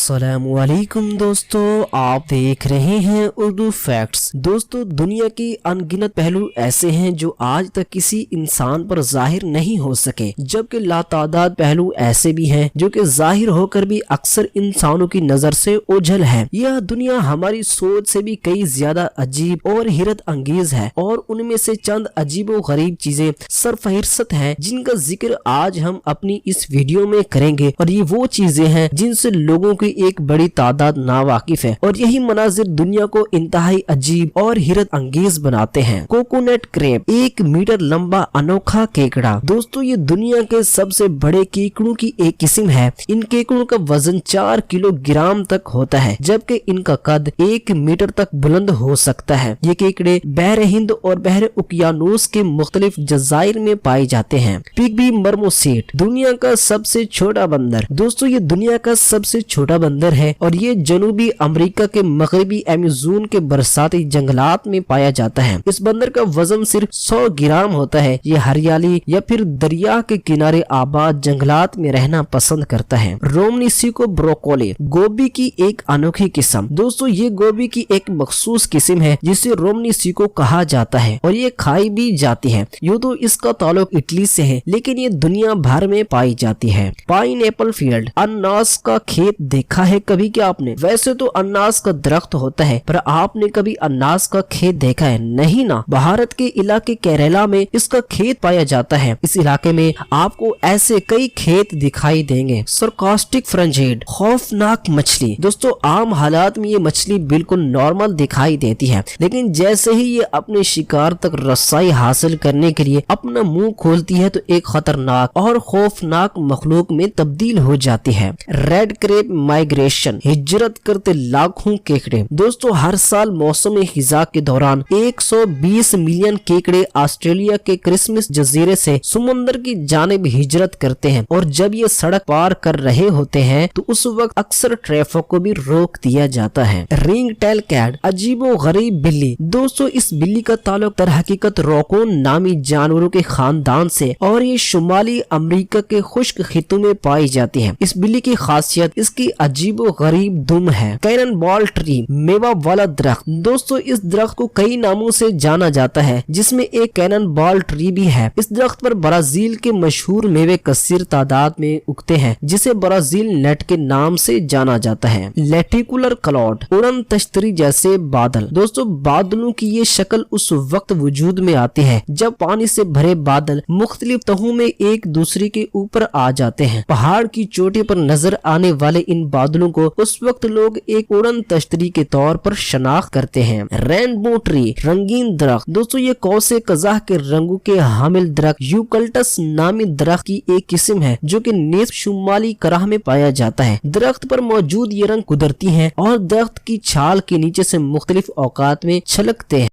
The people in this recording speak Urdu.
السلام علیکم دوستو، آپ دیکھ رہے ہیں اردو فیکٹس۔ دوستو، دنیا کی ان گنت پہلو ایسے ہیں جو آج تک کسی انسان پر ظاہر نہیں ہو سکے، جبکہ لاتعداد پہلو ایسے بھی ہیں جو کہ ظاہر ہو کر بھی اکثر انسانوں کی نظر سے اوجھل ہے۔ یہ دنیا ہماری سوچ سے بھی کئی زیادہ عجیب اور حیرت انگیز ہے، اور ان میں سے چند عجیب و غریب چیزیں سرفہرست ہیں جن کا ذکر آج ہم اپنی اس ویڈیو میں کریں گے۔ اور یہ وہ چیزیں ہیں جن سے لوگوں کی ایک بڑی تعداد ناواقف ہے، اور یہی مناظر دنیا کو انتہائی عجیب اور حیرت انگیز بناتے ہیں۔ کوکونٹ کریب، 1 میٹر لمبا انوکھا کیکڑا۔ دوستو، یہ دنیا کے سب سے بڑے کیکڑوں کی ایک قسم ہے۔ ان کیکڑوں کا وزن 4 کلو گرام تک ہوتا ہے، جبکہ ان کا قد 1 میٹر تک بلند ہو سکتا ہے۔ یہ کیکڑے بحر ہند اور بحر اوقیانوس کے مختلف جزائر میں پائے جاتے ہیں۔ پگبی مرموسیٹ، دنیا کا سب سے چھوٹا بندر۔ دوستو، یہ دنیا کا سب سے چھوٹا بندر ہے، اور یہ جنوبی امریکہ کے مغربی ایمیزون کے برساتی جنگلات میں پایا جاتا ہے۔ اس بندر کا وزن صرف 100 گرام ہوتا ہے۔ یہ ہریالی یا پھر دریا کے کنارے آباد جنگلات میں رہنا پسند کرتا ہے۔ رومنیسیکو بروکولی، گوبھی کی ایک انوکھی قسم۔ دوستو، یہ گوبھی کی ایک مخصوص قسم ہے جسے رومنیسیکو کہا جاتا ہے، اور یہ کھائی بھی جاتی ہے۔ یوں تو اس کا تعلق اٹلی سے ہے، لیکن یہ دنیا بھر میں پائی جاتی ہے۔ پائن ایپل فیلڈ، اناس کا کھیت دیکھا ہے کبھی کیا آپ نے؟ ویسے تو اناس کا درخت ہوتا ہے، پر آپ نے کبھی اناس کا کھیت دیکھا ہے؟ نہیں نا۔ بھارت کے علاقے کیرلا میں اس کا کھیت پایا جاتا ہے۔ اس علاقے میں آپ کو ایسے کئی کھیت دکھائی دیں گے۔ سرکاسٹک فرنجیڈ، خوفناک مچھلی۔ دوستو، عام حالات میں یہ مچھلی بالکل نارمل دکھائی دیتی ہے، لیکن جیسے ہی یہ اپنے شکار تک رسائی حاصل کرنے کے لیے اپنا منہ کھولتی ہے تو ایک خطرناک اور خوفناک مخلوق میں تبدیل ہو جاتی ہے۔ ریڈ کریپ مائگریشن، ہجرت کرتے لاکھوں کیکڑے۔ دوستو، ہر سال موسم خزاں کے دوران 120 ملین کیکڑے آسٹریلیا کے کرسمس جزیرے سے سمندر کی جانب ہجرت کرتے ہیں، اور جب یہ سڑک پار کر رہے ہوتے ہیں تو اس وقت اکثر ٹریفک کو بھی روک دیا جاتا ہے۔ رنگ ٹیل کیٹ، عجیب و غریب بلی۔ دوستو، اس بلی کا تعلق در حقیقت روکون نامی جانوروں کے خاندان سے، اور یہ شمالی امریکہ کے خشک خطوں میں پائی جاتی ہے۔ اس بلی کی خاصیت اس کی عجیب و غریب دم ہے۔ کینن بال ٹری، میوہ والا درخت۔ دوستو، اس درخت کو کئی ناموں سے جانا جاتا ہے، جس میں ایک کینن بال ٹری بھی ہے۔ اس درخت پر برازیل کے مشہور میوے کثیر تعداد میں اگتے ہیں، جسے برازیل نٹ کے نام سے جانا جاتا ہے۔ لیٹیکولر کلاؤڈ، اڑن تشتری جیسے بادل۔ دوستو، بادلوں کی یہ شکل اس وقت وجود میں آتی ہے جب پانی سے بھرے بادل مختلف تہوں میں ایک دوسرے کے اوپر آ جاتے ہیں۔ پہاڑ کی چوٹی پر نظر آنے والے ان بادلوں کو اس وقت لوگ ایک اڑن تشتری کے طور پر شناخت کرتے ہیں۔ رینبو ٹری، رنگین درخت۔ دوستو، یہ قوس قزح کے رنگوں کے حامل درخت یوکلٹس نامی درخت کی ایک قسم ہے، جو کہ نیز شمالی کرہ میں پایا جاتا ہے۔ درخت پر موجود یہ رنگ قدرتی ہیں، اور درخت کی چھال کے نیچے سے مختلف اوقات میں چھلکتے ہیں۔